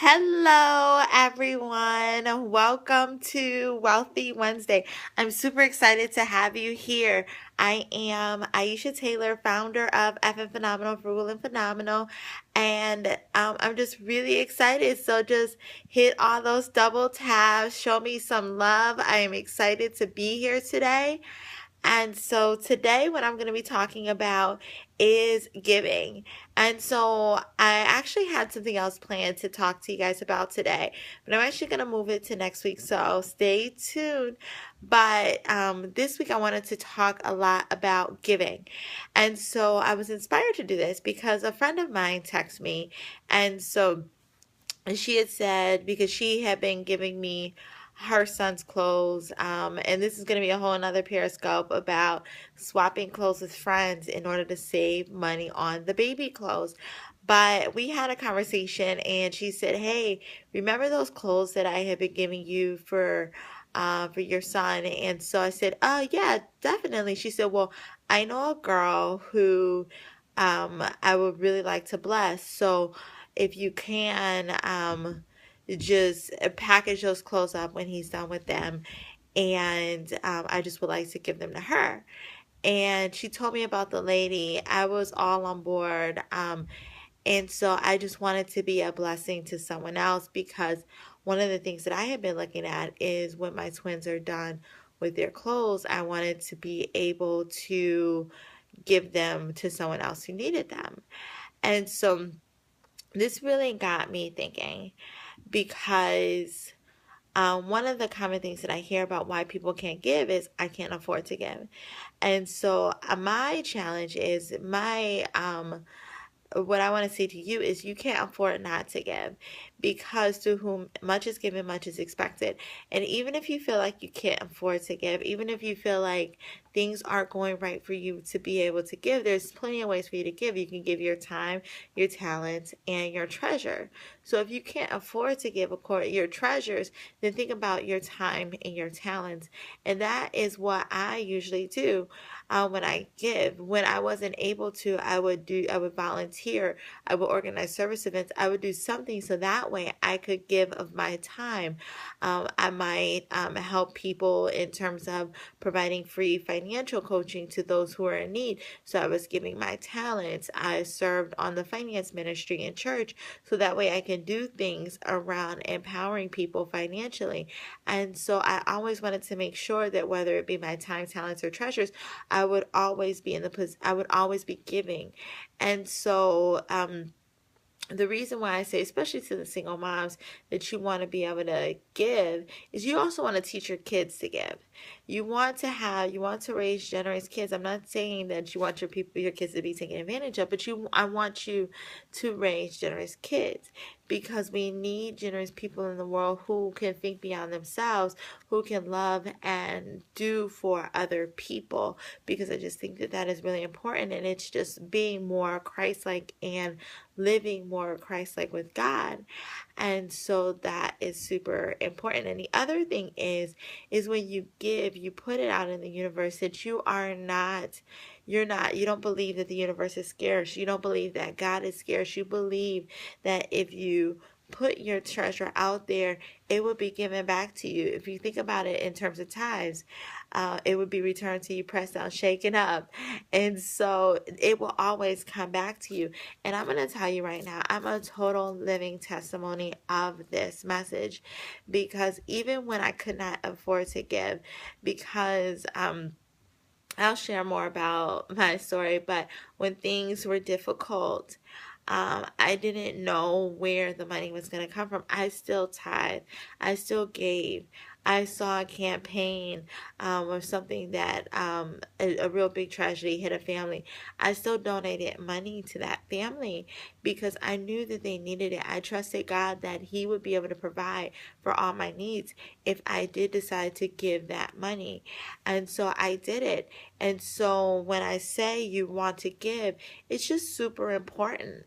Hello, everyone. Welcome to Wealthy Wednesday. I'm super excited to have you here. I am Aisha Taylor, founder of FN Phenomenal, Frugal and Phenomenal, and I'm just really excited. So just hit all those double tabs, show me some love. I am excited to be here today. And so today, what I'm going to be talking about is giving. And so I actually had something else planned to talk to you guys about today, but I'm actually going to move it to next week. So stay tuned. But this week, I wanted to talk a lot about giving. And so I was inspired to do this because a friend of mine texted me. And so she had said, because she had been giving me her son's clothes, and this is going to be a whole another periscope about swapping clothes with friends in order to save money on the baby clothes. But we had a conversation, and she said, "Hey, remember those clothes that I had been giving you for your son?" And so I said, "Oh yeah, definitely." She said, "Well, I know a girl who I would really like to bless. So if you can, just package those clothes up when he's done with them, and I just would like to give them to her." And she told me about the lady. I was all on board. And so I just wanted to be a blessing to someone else, because one of the things that I have been looking at is when my twins are done with their clothes, I wanted to be able to give them to someone else who needed them. And so this really got me thinking, because one of the common things that I hear about why people can't give is I can't afford to give. And so my challenge is what I want to say to you is you can't afford not to give, because to whom much is given, much is expected. And even if you feel like you can't afford to give, even if you feel like things aren't going right for you to be able to give, there's plenty of ways for you to give. You can give your time, your talents, and your treasure. So if you can't afford to give your treasures, then think about your time and your talents. And that is what I usually do when I give. When I wasn't able to, I would volunteer, I would organize service events, I would do something so that way I could give of my time. I might help people in terms of providing free financial coaching to those who are in need. So I was giving my talents. I served on the finance ministry in church, so that way I can do things around empowering people financially. And so I always wanted to make sure that whether it be my time, talents, or treasures, I would always be I would always be giving. And so the reason why I say, especially to the single moms, that you want to be able to give is you also want to teach your kids to give. You want to raise generous kids. I'm not saying that you want your kids to be taken advantage of, but I want you to raise generous kids, because we need generous people in the world who can think beyond themselves, who can love and do for other people, because I just think that that is really important. And it's just being more Christ-like and living more Christ-like with God. And so that is super important. And the other thing is when you give, you put it out in the universe that you don't believe that the universe is scarce. You don't believe that God is scarce. You believe that if you put your treasure out there, it will be given back to you. If you think about it in terms of tithes, it would be returned to you, pressed down, shaken up. And so it will always come back to you. And I'm going to tell you right now, I'm a total living testimony of this message, because even when I could not afford to give, because I'll share more about my story, but when things were difficult, I didn't know where the money was going to come from. I still tithe. I still gave. I saw a campaign of something that a real big tragedy hit a family. I still donated money to that family because I knew that they needed it. I trusted God that He would be able to provide for all my needs if I did decide to give that money. And so I did it. And so when I say you want to give, it's just super important.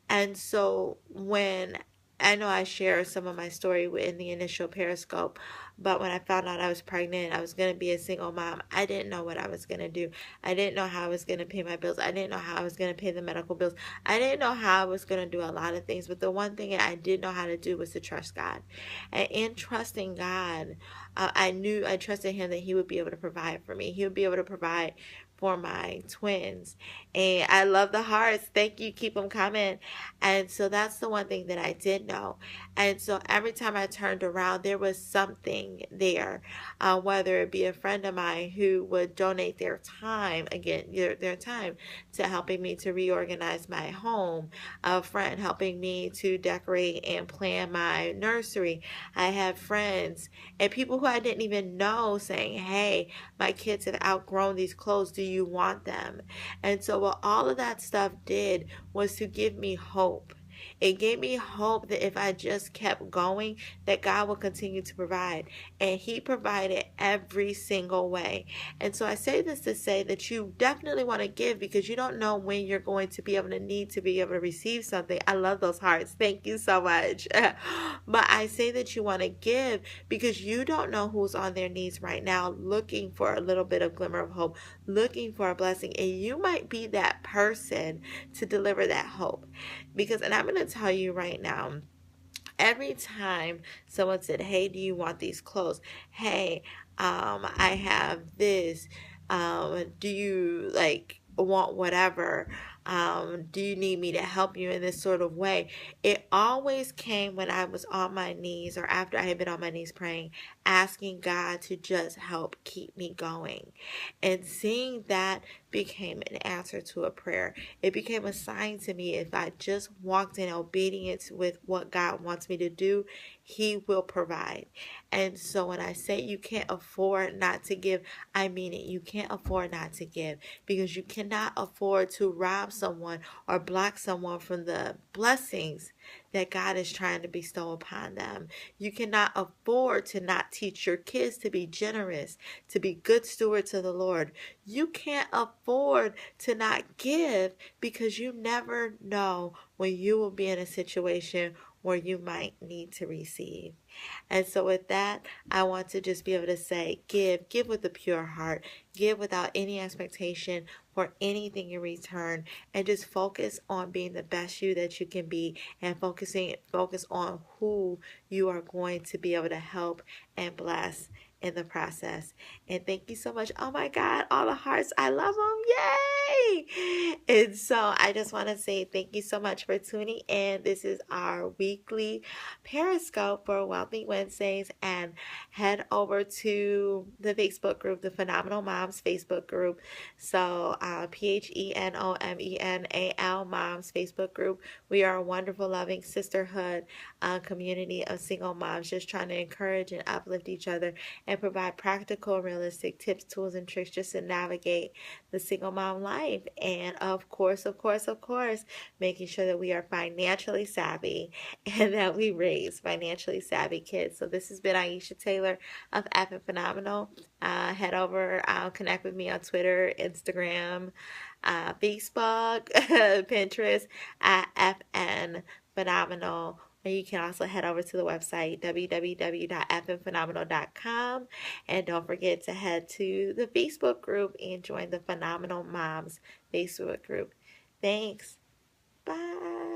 And so when I know I shared some of my story in the initial Periscope, but when I found out I was pregnant, I was going to be a single mom, I didn't know what I was going to do. I didn't know how I was going to pay my bills. I didn't know how I was going to pay the medical bills. I didn't know how I was going to do a lot of things, but the one thing I did know how to do was to trust God. And in trusting God, I trusted Him that He would be able to provide for me. He would be able to provide for my twins. And I love the hearts. Thank you. Keep them coming. And so that's the one thing that I did know. And so every time I turned around, there was something there, whether it be a friend of mine who would donate their time, again, their time to helping me to reorganize my home, a friend helping me to decorate and plan my nursery. I have friends and people who I didn't even know saying, hey, my kids have outgrown these clothes. Do you want them? And so what all of that stuff did was to give me hope. It gave me hope that if I just kept going, that God will continue to provide. And He provided every single way. And so I say this to say that you definitely want to give because you don't know when you're going to be able to need to be able to receive something. I love those hearts. Thank you so much. But I say that you want to give because you don't know who's on their knees right now looking for a little bit of glimmer of hope, looking for a blessing. And you might be that person to deliver that hope. Because, and I'm going to tell you right now, every time someone said, hey, do you want these clothes? Hey, I have this. Do you want whatever? Do you need me to help you in this sort of way? It always came when I was on my knees or after I had been on my knees praying, asking God to just help keep me going. And seeing that became an answer to a prayer. It became a sign to me if I just walked in obedience with what God wants me to do, He will provide. And so when I say you can't afford not to give, I mean it. You can't afford not to give because you cannot afford to rob someone or block someone from the blessings that God is trying to bestow upon them. You cannot afford to not teach your kids to be generous, to be good stewards of the Lord. You can't afford to not give because you never know when you will be in a situation where you might need to receive. And so with that, I want to just be able to say, give with a pure heart, give without any expectation for anything in return, and just focus on being the best you that you can be and focus on who you are going to be able to help and bless in the process. And thank you so much. Oh my God, all the hearts. I love them. Yay! And so I just want to say thank you so much for tuning in. This is our weekly Periscope for Wealthy Wednesdays, and head over to the Facebook group, the Phenomenal Moms Facebook group. So PHENOMENAL Moms Facebook group. We are a wonderful, loving sisterhood community of single moms just trying to encourage and uplift each other and provide practical, realistic tips, tools, and tricks just to navigate the single mom life. And of course, making sure that we are financially savvy and that we raise financially savvy kids. So this has been Aisha Taylor of FN Phenomenal. Head over, connect with me on Twitter, Instagram, Facebook, Pinterest at FN Phenomenal. And you can also head over to the website, www.fnphenomenal.com. And don't forget to head to the Facebook group and join the Phenomenal Moms Facebook group. Thanks. Bye.